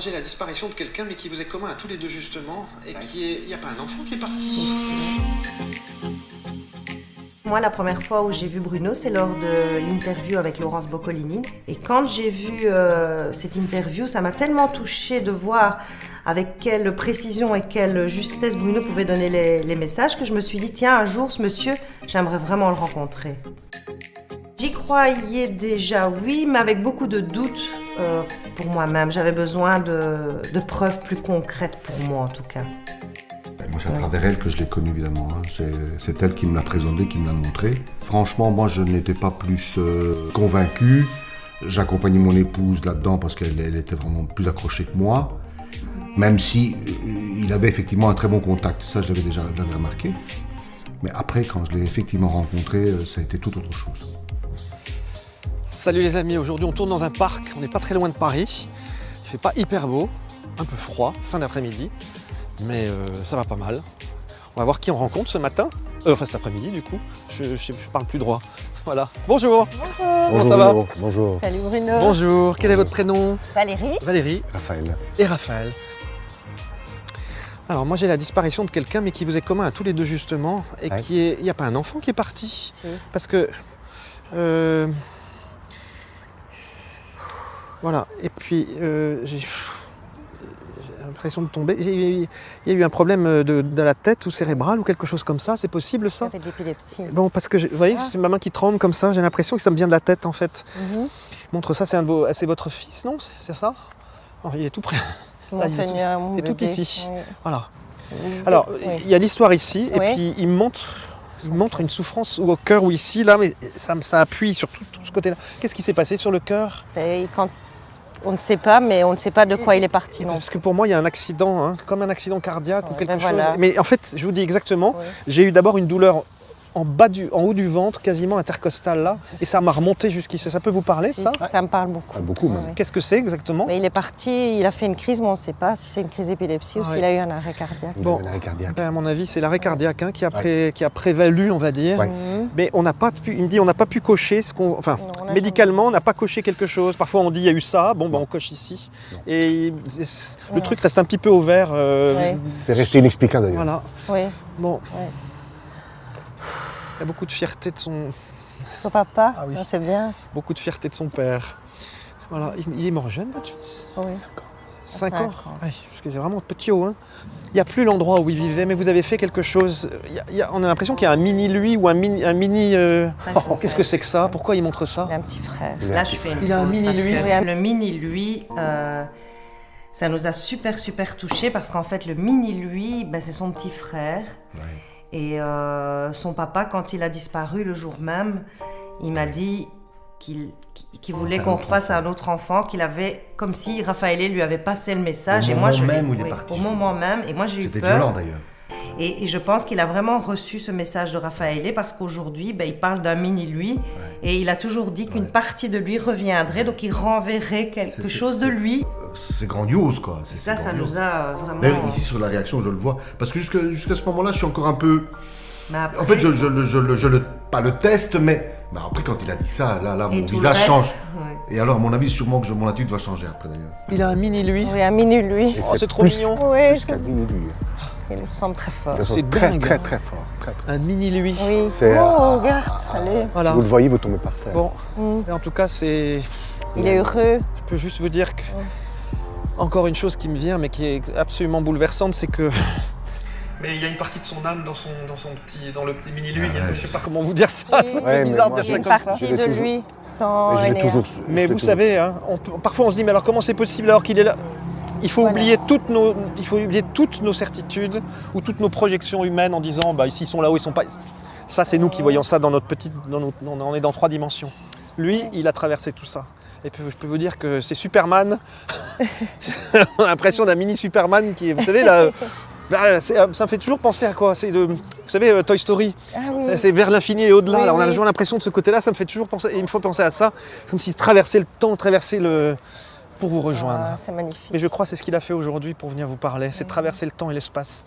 moi j'ai la disparition de quelqu'un, mais qui vous est commun à tous les deux justement, et qui est... Il n'y a pas un enfant qui est parti? Moi, la première fois où j'ai vu Bruno, c'est lors de l'interview avec Laurence Boccolini. Et quand j'ai vu cette interview, ça m'a tellement touchée de voir avec quelle précision et quelle justesse Bruno pouvait donner les messages que je me suis dit, tiens, un jour, ce monsieur, j'aimerais vraiment le rencontrer. J'y croyais déjà, oui, mais avec beaucoup de doutes pour moi-même. J'avais besoin de preuves plus concrètes pour moi, en tout cas. Moi, c'est à travers elle que je l'ai connu, évidemment. C'est elle qui me l'a présenté, qui me l'a montré. Franchement, moi, je n'étais pas plus convaincu. J'accompagnais mon épouse là-dedans parce qu'elle était vraiment plus accrochée que moi. Même si il avait effectivement un très bon contact. Ça, je l'avais remarqué. Mais après, quand je l'ai effectivement rencontré, ça a été tout autre chose. Salut les amis, aujourd'hui on tourne dans un parc, on n'est pas très loin de Paris. Il fait pas hyper beau, un peu froid, fin d'après-midi. Mais ça va pas mal. On va voir qui on rencontre ce matin. Enfin cet après-midi du coup. Je parle plus droit. Voilà. Bonjour. Comment ça va? Bonjour. Salut Bruno. Bonjour. Quel est votre prénom? Valérie. Valérie. Raphaël. Et Raphaël. Alors moi j'ai la disparition de quelqu'un, mais qui vous est commun à tous les deux justement. Et Ouais. qui est... Il n'y a pas un enfant qui est parti? Si. Parce que... Voilà. Et puis j'ai l'impression de tomber. Il y a eu un problème de la tête ou cérébral ou quelque chose comme ça. C'est possible ça? J'avais de l'épilepsie. Bon, parce que vous voyez, c'est ma main qui tremble comme ça. J'ai l'impression que ça me vient de la tête en fait. Montre ça, c'est votre fils, non? C'est ça? Oh, il est tout près. Mon Là, il est Seigneur, mon il est tout bébé. ici. Oui. Voilà. Oui. Alors, Oui. il y a l'histoire ici, et Oui. puis il montre une souffrance ou au cœur ou ici, là, mais ça appuie sur tout ce côté-là. Qu'est-ce qui s'est passé sur le cœur? Et on ne sait pas, mais on ne sait pas de quoi il est parti. Non. Parce que pour moi, il y a un accident, hein, comme un accident cardiaque ou quelque ben chose. voilà. Mais en fait, je vous dis exactement, Oui. j'ai eu d'abord une douleur en haut du ventre, quasiment intercostale là, et ça m'a remonté jusqu'ici. Ça peut vous parler, ça? Ça me parle beaucoup. Ah, beaucoup même. Oui. Qu'est-ce que c'est exactement? Mais il est parti, il a fait une crise, mais on ne sait pas si c'est une crise d'épilepsie ou Ah s'il oui. a eu un arrêt cardiaque. Il Bon. avait un arrêt cardiaque. Ben, à mon avis, c'est l'arrêt cardiaque hein, qui a prévalu, on va dire. Ouais. Mais on n'a pas pu, il me dit, on n'a pas pu cocher ce qu'on, enfin, Non, on n'a médicalement, on n'a pas coché quelque chose. Parfois, on dit, il y a eu ça, bon, ben, on coche ici. Non. Et le Ouais. truc reste un petit peu ouvert. Ouais. C'est resté inexplicable d'ailleurs. Voilà. Oui, Bon. Ouais. Il y a beaucoup de fierté de son son papa, Ah oui. c'est bien. beaucoup de fierté de son père. Voilà, il est mort jeune, votre fils? Oui. 5 ans. 5 ans. Ouais, parce que c'est vraiment petit haut. Hein. Il n'y a plus l'endroit où il vivait, mais vous avez fait quelque chose. On a l'impression qu'il y a un mini lui ou un mini. Qu'est-ce que c'est que ça? Pourquoi il montre ça? Il a un petit frère. Là, je fais Il a un pause mini parce lui. que le mini lui, ça nous a super touchés parce qu'en fait, le mini lui, ben, c'est son petit frère. Ouais. Et son papa, quand il a disparu le jour même, il m'a dit qu'il voulait qu'on fasse un autre enfant, qu'il avait, comme si Raphaël lui avait passé le message. Au Et moi, moment je l'ai- même où il est oui, parti, Au je moment même. Et moi, j'ai eu C'était peur. violent d'ailleurs. Et je pense qu'il a vraiment reçu ce message de Raphaël parce qu'aujourd'hui, ben, il parle d'un mini-lui. Et il a toujours dit qu'une partie de lui reviendrait, donc il renverrait quelque chose de lui. C'est grandiose quoi. Ça nous a vraiment... D'ailleurs, ici sur la réaction, je le vois. Parce que jusqu'à ce moment-là, je suis encore un peu. Mais après- En fait, pas le teste, mais après, quand il a dit ça, là, Et mon tout le visage reste, change. ouais. Et alors, à mon avis, sûrement que mon attitude va changer après d'ailleurs. Il a un mini lui. Oui, un mini-lui. Oh, c'est trop mignon. Oui, Jusqu'à minuit. il lui ressemble très fort. C'est très, dingue, très, hein. très fort. Très, très. Un mini lui. Oui. C'est- Oh, regarde, allez. Voilà. Si vous le voyez, vous tombez par terre. Bon, Mm. mais en tout cas, c'est. Il est heureux. Je peux juste vous dire que. Encore une chose qui me vient, mais qui est absolument bouleversante, c'est que. Mais il y a une partie de son âme dans le petit mini lui. Ah ouais. Je sais pas comment vous dire ça. Oui. C'est Ouais, mais bizarre moi, de dire Il y a ça une comme ça. partie Je l'ai de toujours- lui dans Mais je l'ai Léa. toujours. Mais je l'ai vous toujours- savez, hein, parfois on se dit, mais alors comment c'est possible alors qu'il est là? Il faut, Voilà. oublier toutes nos certitudes ou toutes nos projections humaines en disant, bah, s'ils sont là-haut, ils sont pas. Ça, c'est nous qui voyons ça dans notre petite. On est dans 3 dimensions. Lui, il a traversé tout ça. Et puis, je peux vous dire que c'est Superman. On a l'impression d'un mini Superman qui est, vous savez, là. Ça me fait toujours penser à quoi? Vous savez, Toy Story. Ah oui. C'est vers l'infini et au-delà. Oui, Là, on a oui. toujours l'impression de ce côté-là. Ça me fait toujours penser. Et il me faut penser à ça, comme s'il traversait le temps, pour vous rejoindre. Ah, c'est magnifique. Mais je crois que c'est ce qu'il a fait aujourd'hui pour venir vous parler. C'est traverser le temps et l'espace.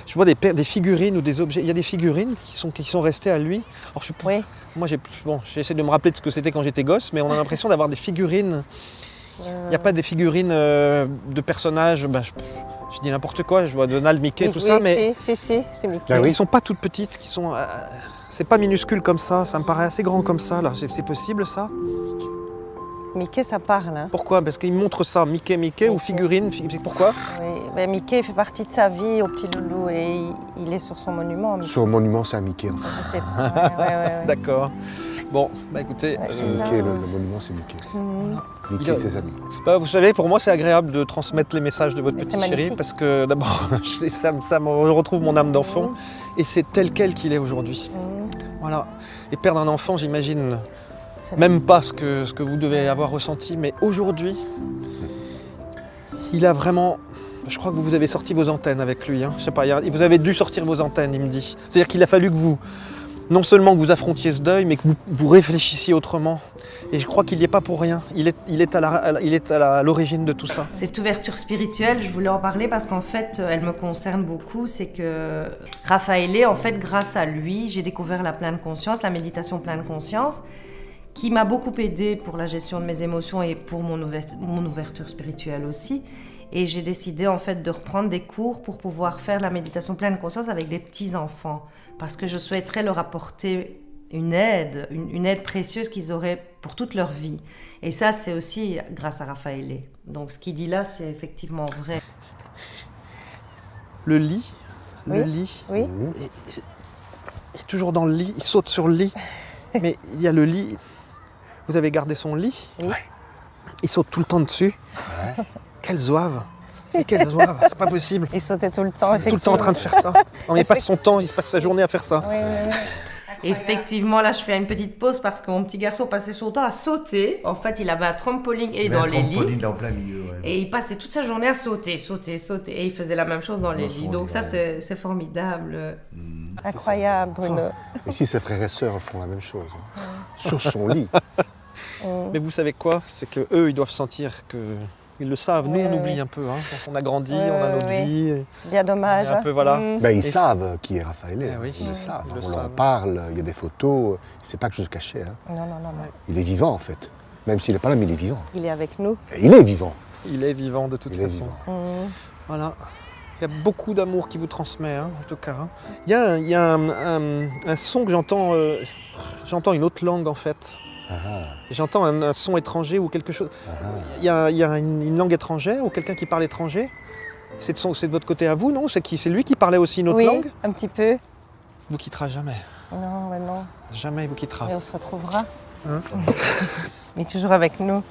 Je vois des figurines ou des objets. Il y a des figurines qui sont restées à lui. Alors, Oui. moi, j'ai essayé de me rappeler de ce que c'était quand j'étais gosse, mais on a l'impression d'avoir des figurines Il n'y a pas des figurines de personnages, je dis n'importe quoi, je vois Donald, Mickey, tout ça, mais Si, c'est Mickey. Ah oui. qui ne sont pas toutes petites, qui sont... c'est pas minuscule comme ça me paraît assez grand comme ça, là. C'est possible ça? Mickey, ça parle. Hein. Pourquoi? Parce qu'ils montrent ça, Mickey ou figurine, pourquoi? Oui, ben, Mickey fait partie de sa vie au petit loulou et il est sur son monument. Sur le monument, c'est un Mickey. En fait. Je sais pas. Ouais. D'accord. Bon, écoutez, Ouais, C'est là. Mickey, le monument, c'est Mickey. Mhm. Mickey et ses amis. vous savez, pour moi, c'est agréable de transmettre les messages de votre Mais petit c'est chéri, magnifique. parce que d'abord, je retrouve mon âme d'enfant, et c'est tel quel qu'il est aujourd'hui. Mhm. Voilà. Et perdre un enfant, j'imagine, C'est- même pas ce que vous devez avoir ressenti, mais aujourd'hui, il a vraiment... Je crois que vous avez sorti vos antennes avec lui. Hein. Je sais pas, vous avez dû sortir vos antennes, il me dit. C'est-à-dire qu'il a fallu que vous, non seulement que vous affrontiez ce deuil, mais que vous réfléchissiez autrement. Et je crois qu'il n'y est pas pour rien. Il est à l'origine de tout ça. Cette ouverture spirituelle, je voulais en parler parce qu'en fait, elle me concerne beaucoup. C'est que Raffaele, en fait, grâce à lui, j'ai découvert la pleine conscience, la méditation pleine conscience, qui m'a beaucoup aidée pour la gestion de mes émotions et pour mon ouverture spirituelle aussi. Et j'ai décidé en fait de reprendre des cours pour pouvoir faire la méditation pleine conscience avec des petits-enfants. Parce que je souhaiterais leur apporter une aide précieuse qu'ils auraient pour toute leur vie. Et ça, c'est aussi grâce à Raffaele. Donc ce qu'il dit là, c'est effectivement vrai. Le lit, Oui. Oui. il est toujours dans le lit, il saute sur le lit. Mais il y a le lit. Vous avez gardé son lit? Oui. Il saute tout le temps dessus. Ouais. Quelle zouave! Mais quelle zouave! C'est pas possible! Il sautait tout le temps, Tout le temps en train de faire ça. Non, mais il passe son temps, il se passe sa journée à faire ça. Oui. Effectivement, là, je fais une petite pause parce que mon petit garçon passait son temps à sauter. En fait, il avait un trampoline et dans les lits. Dans plein milieu, ouais. Et il passait toute sa journée à sauter. Et il faisait la même chose dans les Dans son lits. Donc lit, ça, ouais. c'est formidable. Incroyable, Bruno. Et si ses frères et sœurs font la même chose, hein. Sur son lit. Mais vous savez quoi? C'est que eux, ils doivent sentir que. Ils le savent. Nous, Oui, on oui, oublie oui. un peu. Hein. Quand on a grandi, Oui, on a oui, notre oui. vie. C'est bien dommage. Un peu, voilà. Mm. Ben, ils Et- savent qui est Raffaele. Eh oui. Ils le savent. Ils le On leur savent. parle, il y a des photos. C'est pas quelque chose de caché. Hein. Non. Il est vivant, en fait. Même s'il n'est pas là, mais il est vivant. Il est avec nous. Et il est vivant. Il est vivant de toute Il est façon. vivant. Mm. Voilà. Il y a beaucoup d'amour qui vous transmet, hein, en tout cas. Hein. Il y a un son que j'entends. J'entends une autre langue, en fait. Ah, J'entends un son étranger ou quelque chose. ah, Il y a une langue étrangère ou quelqu'un qui parle étranger. C'est de votre côté à vous, non? C'est lui qui parlait aussi une autre Oui, langue? un petit peu. Il vous quittera jamais. Non. Jamais il vous quittera. Mais on se retrouvera. Hein? Mais toujours avec nous.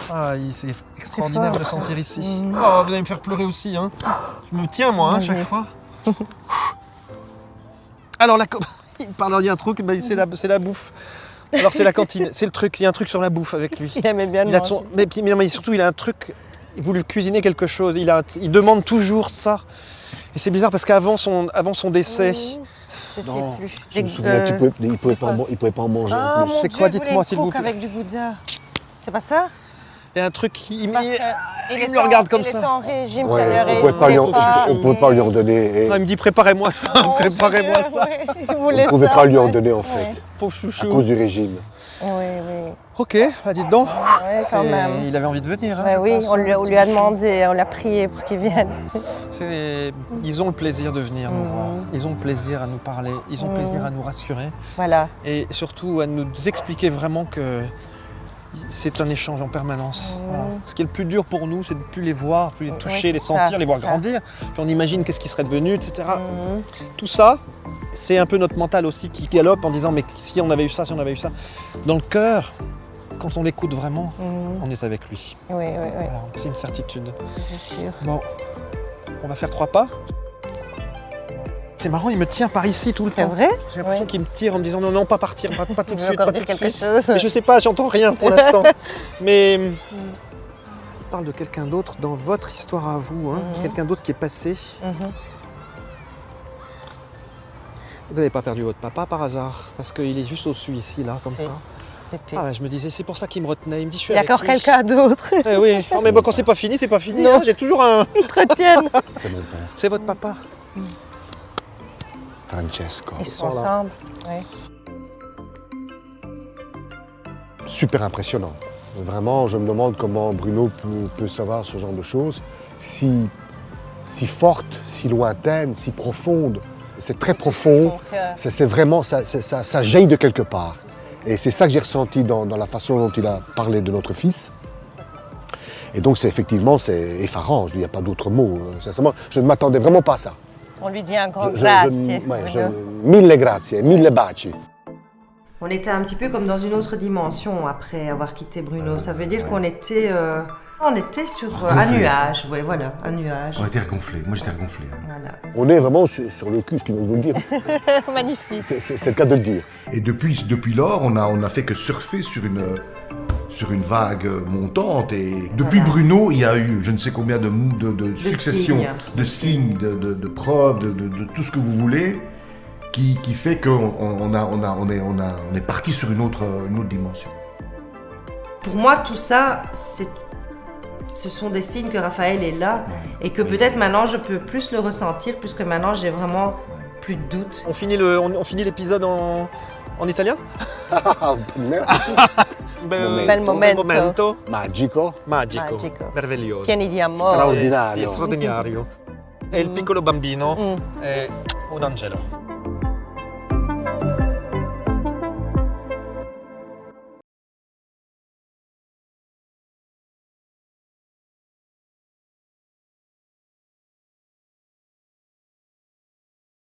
Ah, c'est extraordinaire de fort. le sentir ici. Mm. Oh, vous allez me faire pleurer aussi. Hein. Je me tiens, moi, hein, Oui. chaque fois. Alors, il y a un truc, c'est la bouffe. Alors, c'est la cantine, c'est le truc. Il y a un truc sur la bouffe avec lui. Il aimait bien le Il a manger. mais surtout, il a un truc. Vous lui cuisinez quelque chose. Il demande toujours ça. Et c'est bizarre parce qu'avant son décès, Oui. Je sais Non, plus. je me souviens qu'il ne pouvait pas en manger Ah, en mon plus. C'est Dieu, quoi, il voulait dites-moi, une s'il vous coke plaît. avec du Bouddha. C'est pas ça? il y a un truc. Il Parce que il me regarde comme il ça. était en régime, Ouais, ça lui aurait on ne pouvait pas lui en donner. Et il me dit préparez-moi ça, préparez-moi ça. Il on voulait ne pouvait ça, pas lui en ouais. donner en Ouais. fait, Pauvre à chouchou. cause du régime. Oui. Ok, bah dites donc. Ouais, quand C'est- même. Il avait envie de venir. Hein, Ouais, je oui, pense, on hein, lui a petit demandé, on l'a prié pour qu'il vienne. Ils ont le plaisir de venir nous voir. Ils ont le plaisir à nous parler. Ils ont le plaisir à nous rassurer. Voilà. Et surtout à nous expliquer vraiment que c'est un échange en permanence. Voilà. Ce qui est le plus dur pour nous, c'est de ne plus les voir, plus les toucher, Ouais, les c'est sentir, ça, les voir c'est ça. grandir. Puis on imagine qu'est-ce qui serait devenu, etc. Mhm. Tout ça, c'est un peu notre mental aussi qui galope en disant mais si on avait eu ça, si on avait eu ça. Dans le cœur, quand on l'écoute vraiment, Mhm. on est avec lui. Oui, Voilà, c'est une certitude. c'est sûr. Bon, on va faire 3 pas. C'est marrant, il me tient par ici tout le C'est temps. vrai? J'ai l'impression Ouais. qu'il me tire en me disant non, pas partir, pas tout de Tu veux suite, encore pas dire tout de quelque suite. chose? Mais je sais pas, j'entends rien pour l'instant. Mais il parle de quelqu'un d'autre dans votre histoire à vous, hein. Mhm. Quelqu'un d'autre qui est passé. Mhm. Vous n'avez pas perdu votre papa par hasard, parce qu'il est juste au-dessus ici, là, comme Si. ça. Pépé. Ah, je me disais, c'est pour ça qu'il me retenait. Il me dit, je suis Il y a avec encore lui. quelqu'un d'autre. Eh oui, non, mais bon, quand c'est pas fini, c'est pas fini. Non. hein. J'ai toujours un. Entretiennent. C'est mon père, C'est votre papa. Francesco. Ils sont sont là. ensemble. Ouais. Super impressionnant. Vraiment, je me demande comment Bruno peut savoir ce genre de choses, si forte, si lointaine, si profonde. C'est très profond, c'est vraiment, ça jaillit de quelque part. Et c'est ça que j'ai ressenti dans la façon dont il a parlé de notre fils. Et donc effectivement, c'est effarant, il n'y a pas d'autre mot. Sincèrement, je ne m'attendais vraiment pas à ça. On lui dit un grand grazie. Mille grazie, mille baci. On était un petit peu comme dans une autre dimension après avoir quitté Bruno. Ça veut dire qu'on était sur un nuage. Ouais, voilà, un nuage. On était regonflés, moi j'étais regonflé. Voilà. On est vraiment sur le cul, ce qu'ils vont vous le dire. Magnifique. C'est le cas de le dire. Et depuis lors, on a fait que surfer sur une vague montante. Et depuis Bruno, il y a eu je ne sais combien de successions, de signes, de preuves, de tout ce que vous voulez, qui fait qu'on est parti sur une autre dimension. Pour moi, tout ça, ce sont des signes que Raphaël est là et que peut-être maintenant je peux plus le ressentir puisque maintenant j'ai vraiment plus de doute. On finit l'épisode en italien? Bel momento. Magico. Magico. Meraviglioso. Pieni di amore. Straordinario. Sì, straordinario. E il piccolo bambino è un angelo.